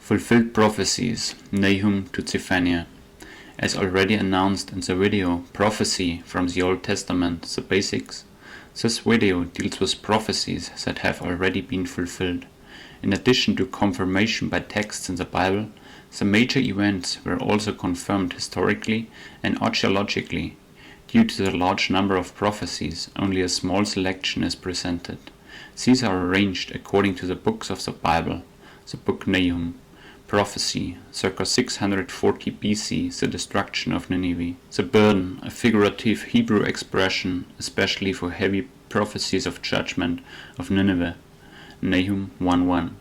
Fulfilled prophecies, Nahum to Zephaniah. As already announced in the video Prophecy from the Old Testament, the basics, this video deals with prophecies that have already been fulfilled. In addition to confirmation by texts in the Bible, the major events were also confirmed historically and archaeologically. Due to the large number of prophecies, only a small selection is presented. These are arranged according to the books of the Bible. The book Nahum. Prophecy, circa 640 BC, the destruction of Nineveh. The burden, a figurative Hebrew expression, especially for heavy prophecies of judgment of Nineveh. Nahum 1:1.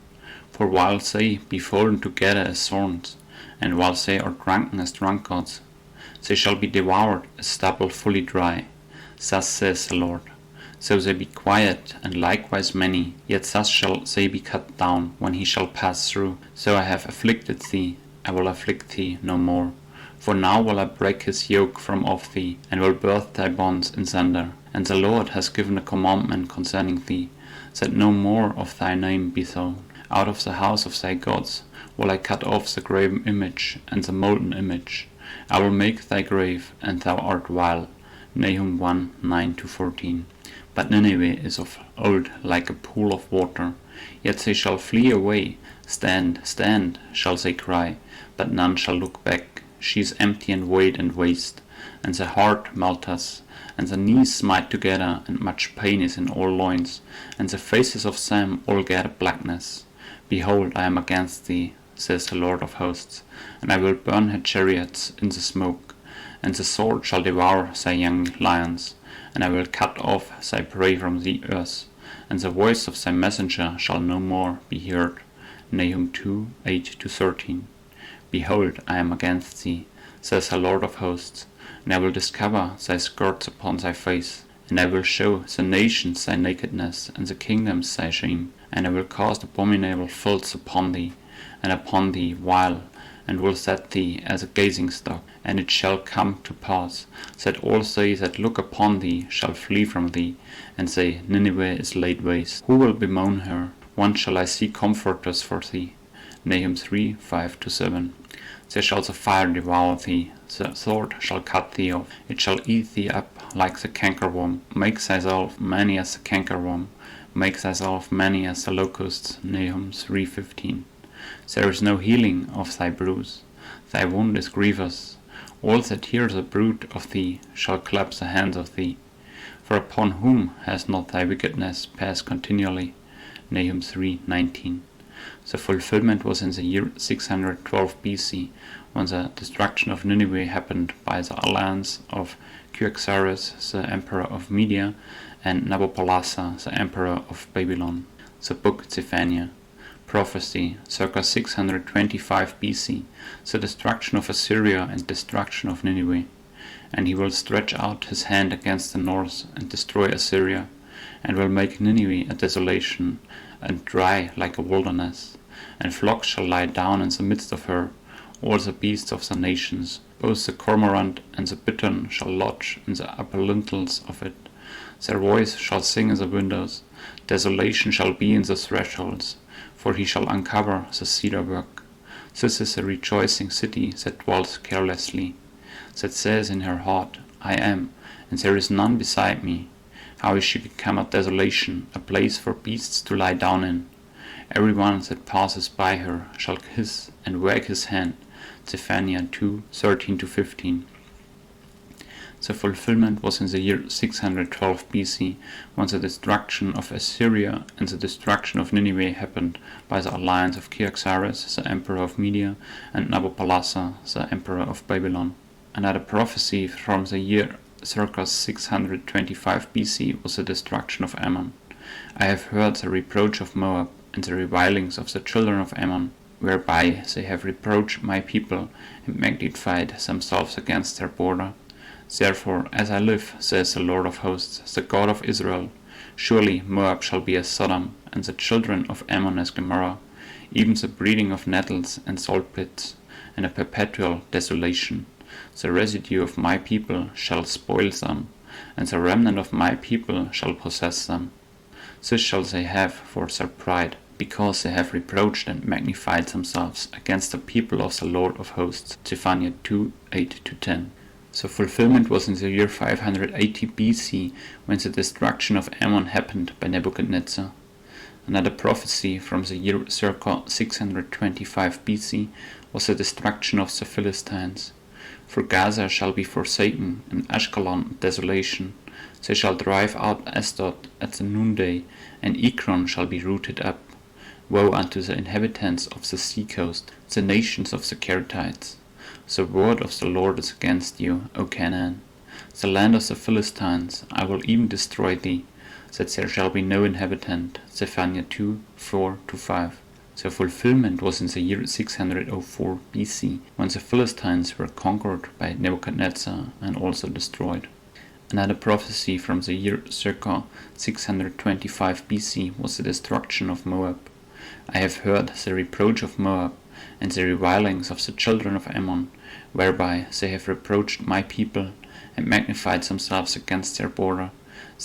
For while they be fallen together as thorns, and while they are drunken as drunkards, they shall be devoured as stubble fully dry. Thus says the Lord. So they be quiet, and likewise many, yet thus shall they be cut down, when he shall pass through. So I have afflicted thee, I will afflict thee no more. For now will I break his yoke from off thee, and will burst thy bonds in sunder. And the Lord has given a commandment concerning thee, that no more of thy name be so. Out of the house of thy gods will I cut off the graven image and the molten image. I will make thy grave, and thou art vile. Nahum 1:9-14. But Nineveh is of old like a pool of water, yet they shall flee away. Stand, stand, shall they cry, but none shall look back. She is empty and void and waste, and the heart melteth, and the knees smite together, and much pain is in all loins, and the faces of them all gather blackness. Behold, I am against thee, says the Lord of hosts, and I will burn her chariots in the smoke, and the sword shall devour thy young lions. And I will cut off thy prey from the earth, and the voice of thy messenger shall no more be heard. Nahum 2:8-13. Behold, I am against thee, says the Lord of hosts, and I will discover thy skirts upon thy face, and I will show the nations thy nakedness, and the kingdoms thy shame, and I will cast abominable filths upon thee, and upon thee vile, and will set thee as a gazing stock. And it shall come to pass that all they that look upon thee shall flee from thee, and say, Nineveh is laid waste. Who will bemoan her? When shall I see comforters for thee? Nahum 3:5-7. There shall the fire devour thee, the sword shall cut thee off, it shall eat thee up like the cankerworm. Make thyself many as the cankerworm, make thyself many as the locusts. Nahum 3:15. There is no healing of thy bruise, thy wound is grievous. All that hear the bruit of thee shall clap the hands of thee. For upon whom has not thy wickedness passed continually? Nahum 3:19. The fulfillment was in the year 612 BC, when the destruction of Nineveh happened by the alliance of Xerxes, the emperor of Media, and Nabopolassar, the emperor of Babylon. The book Zephaniah. Prophecy, circa 625 BC, the destruction of Assyria and destruction of Nineveh. And he will stretch out his hand against the north and destroy Assyria, and will make Nineveh a desolation, and dry like a wilderness. And flocks shall lie down in the midst of her, all the beasts of the nations, both the cormorant and the bittern shall lodge in the upper lintels of it. Their voice shall sing in the windows, desolation shall be in the thresholds. For he shall uncover the cedar work. This is a rejoicing city that dwells carelessly, that says in her heart, I am, and there is none beside me. How is she become a desolation, a place for beasts to lie down in? Every one that passes by her shall hiss and wag his hand. Zephaniah 2:13-15. The fulfillment was in the year 612 BC, when the destruction of Assyria and the destruction of Nineveh happened by the alliance of Xerxes, the emperor of Media, and Nabopolassar, the emperor of Babylon. Another prophecy from the year circa 625 BC was the destruction of Ammon. I have heard the reproach of Moab, and the revilings of the children of Ammon, whereby they have reproached my people, and magnified themselves against their border. Therefore, as I live, says the Lord of hosts, the God of Israel, surely Moab shall be as Sodom, and the children of Ammon as Gomorrah, even the breeding of nettles and salt pits, and a perpetual desolation. The residue of my people shall spoil them, and the remnant of my people shall possess them. This shall they have for their pride, because they have reproached and magnified themselves against the people of the Lord of hosts. Zephaniah 2, 8-10. The fulfillment was in the year 580 BC, when the destruction of Ammon happened by Nebuchadnezzar. Another prophecy from the year circa 625 BC was the destruction of the Philistines. For Gaza shall be forsaken, and Ashkelon desolation. They shall drive out Ashdod at the noonday, and Ekron shall be rooted up. Woe unto the inhabitants of the sea coast, the nations of the Keretites. The word of the Lord is against you, O Canaan. The land of the Philistines, I will even destroy thee, that there shall be no inhabitant. Zephaniah 2, 4-5. The fulfillment was in the year 604 BC, when the Philistines were conquered by Nebuchadnezzar and also destroyed. Another prophecy from the year circa 625 BC was the destruction of Moab. I have heard the reproach of Moab, and the revilings of the children of Ammon, whereby they have reproached my people, and magnified themselves against their border.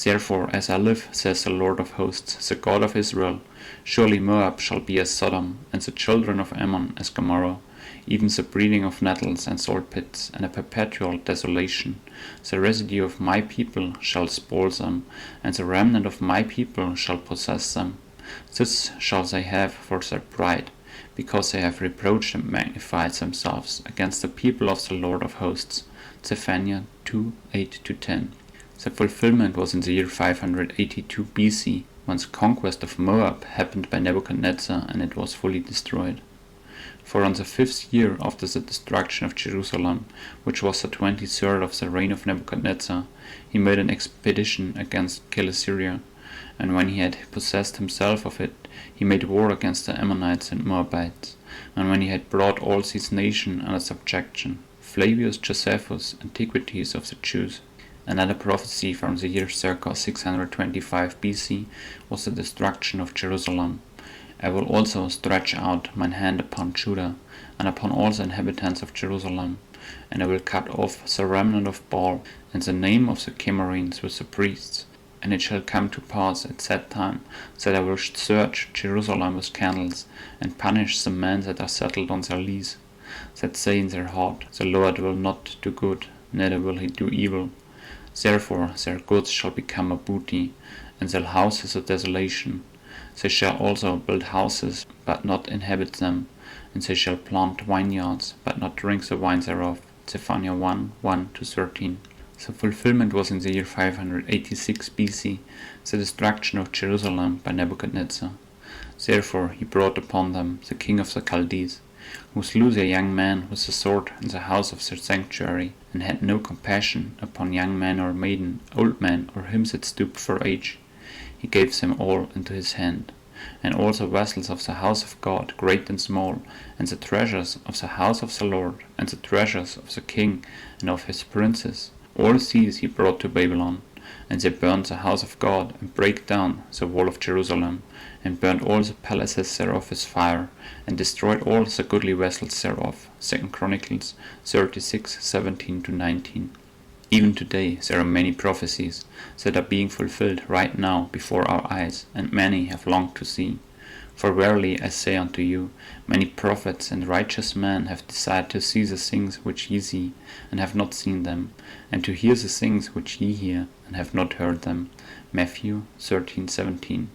Therefore, as I live, says the Lord of hosts, the God of Israel, surely Moab shall be as Sodom, and the children of Ammon as Gomorrah, even the breeding of nettles and salt pits, and a perpetual desolation. The residue of my people shall spoil them, and the remnant of my people shall possess them. This shall they have for their pride, because they have reproached and magnified themselves against the people of the Lord of hosts. Zephaniah 2, 8-10. The fulfillment was in the year 582 BC, when the conquest of Moab happened by Nebuchadnezzar, and it was fully destroyed. For on the 5th year after the destruction of Jerusalem, which was the 23rd of the reign of Nebuchadnezzar, he made an expedition against Assyria, and when he had possessed himself of it, he made war against the Ammonites and Moabites, and when he had brought all these nations under subjection. Flavius Josephus, Antiquities of the Jews. Another prophecy from the year circa 625 BC was the destruction of Jerusalem. I will also stretch out mine hand upon Judah, and upon all the inhabitants of Jerusalem, and I will cut off the remnant of Baal, and the name of the Chemarians with the priests. And it shall come to pass at that time that I will search Jerusalem with candles, and punish the men that are settled on their lease, that say in their heart, the Lord will not do good, neither will he do evil. Therefore their goods shall become a booty, and their houses a desolation. They shall also build houses, but not inhabit them, and they shall plant vineyards, but not drink the wine thereof. Zephaniah 1, 1-13. The fulfillment was in the year 586 BC, the destruction of Jerusalem by Nebuchadnezzar. Therefore he brought upon them the king of the Chaldees, who slew their young men with the sword in the house of their sanctuary, and had no compassion upon young man or maiden, old man, or him that stooped for age. He gave them all into his hand, and all the vessels of the house of God, great and small, and the treasures of the house of the Lord, and the treasures of the king and of his princes. All these he brought to Babylon, and they burned the house of God, and brake down the wall of Jerusalem, and burned all the palaces thereof with fire, and destroyed all the goodly vessels thereof. 2 Chronicles 36, 17-19. Even today there are many prophecies that are being fulfilled right now before our eyes, and many have longed to see. For verily I say unto you, many prophets and righteous men have desired to see the things which ye see, and have not seen them, and to hear the things which ye hear, and have not heard them. Matthew 13:17.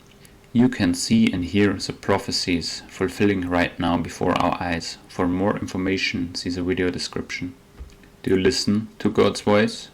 You can see and hear the prophecies fulfilling right now before our eyes. For more information, see the video description. Do you listen to God's voice?